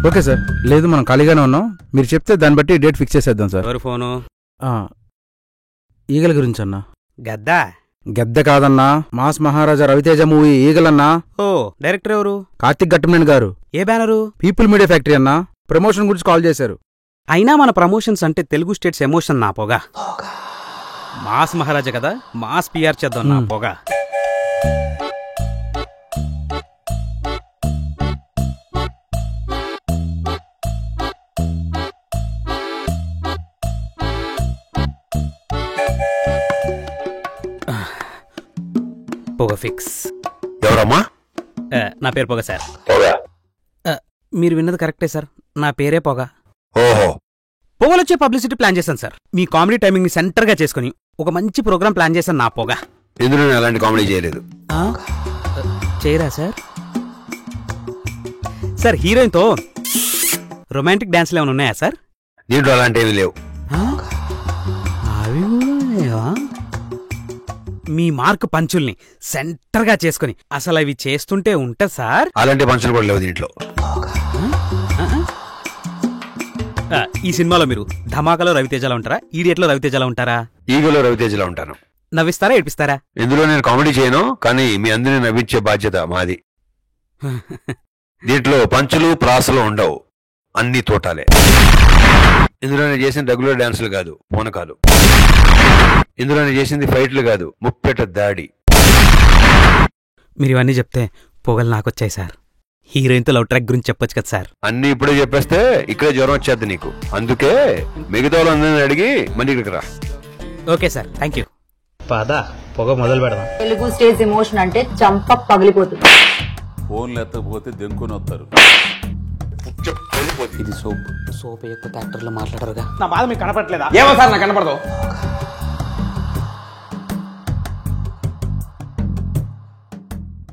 Okay sir. లేదు మనం ఖాళీగానే ఉన్నాం, మీరు చెప్తే దాన్ని బట్టి డేట్ ఫిక్స్ చేసేద్దాం సార్. ఎవరు ఫోను? ఈగల గురించి అన్నా. గద్దా? గద్ద కాదన్నా, మాస్ మహారాజా రవితేజ మూవీ ఈగలన్నా. ఓ, డైరెక్టర్ ఎవరు? కార్తిక్ ఘట్టమనేని గారు. ఏ బ్యానరు? పీపుల్ మీడియా ఫ్యాక్టరీ అన్నా. ప్రమోషన్ గురించి కాల్ చేశారు. అయినా మన ప్రమోషన్స్ అంటే తెలుగు స్టేట్స్ ఎమోషన్ నా పొగ. మాస్ మహారాజా కదా, మాస్ పిఆర్ చేద్దాం నా పొగ. పొగ ఫిక్స్. ఎవరమ్మా? నా పేరు పొగ సార్. పొగ? మీరు విన్నది కరెక్టే సార్, నా పేరే పొగ. ఓహో. పొగలొచ్చే పబ్లిసిటీ ప్లాన్ చేశాను సార్. మీ కామెడీ టైమింగ్ ని సెంటర్ గా చేసుకుని ఒక మంచి ప్రోగ్రామ్ ప్లాన్ చేశాను నా పొగ. ఇందులో నేను అలాంటి కామెడీ చేయలేదు. చేయరా సార్? సార్, హీరోయిన్ తో రొమాంటిక్ డాన్స్లు ఏమైనా ఉన్నాయా సార్? దీంట్లో అలాంటివి లేవు. అవి మీ మార్క్ పంచుల్ని సెంటర్ గా చేసుకుని అసలు అవి చేస్తుంటే ఉంటా సార్. అలాంటి పంచులు కూడా లేవు దీంట్లో. ఈ సినిమాలో మీరు ధమాకాలో రవితేజలా ఉంటారా, ఈడియట్లో రవితేజలా ఉంటారా? ఈగలో రవితేజలా ఉంటాను. నవ్విస్తారా, ఏడిపిస్తారా? ఇందులో నేను కామెడీ చేయను, కానీ మీ అందరినీ నవ్వించే బాధ్యత మాది. దీంట్లో పంచులు ప్రాసలు ఉండవు, అన్ని తోటాలే. ఇందులో నేను చేసిన రెగ్యులర్ డాన్సులు కాదు, పూనకాలు. ఇందులో నేను చేసింది ఫైట్లు కాదు, ముప్పెట దాడి. మీరు ఇవన్నీ చెప్తే పొగలు నాకొచ్చాయి సార్. హీరోయిన్తో లవ్ ట్రాక్ గురించి చెప్పొచ్చు కదా సార్. అన్ని ఇప్పుడే చెప్పేస్తే ఇక్కడే జ్వరం వచ్చేద్ది నీకు. అందుకే మిగతా వాళ్ళందరినీ అడిగి మళ్ళీ ఇక్కడికి రా. Okay sir, thank you. పదా పొగ మొదలు పెడదాం. తెలుగు స్టేజ్ ఎమోషన్ అంటే చంప పగిలిపోతుంది. ఫోన్లు ఎత్తకపోతే దెంకుని వస్తారు. ఇది సోప్. సోప్ ఎక్కువ యాక్టర్లు మాట్లాడరుగా. నా బాధ మీకు కనపడలేదా? ఏమో సార్, నాకు కనపడదు.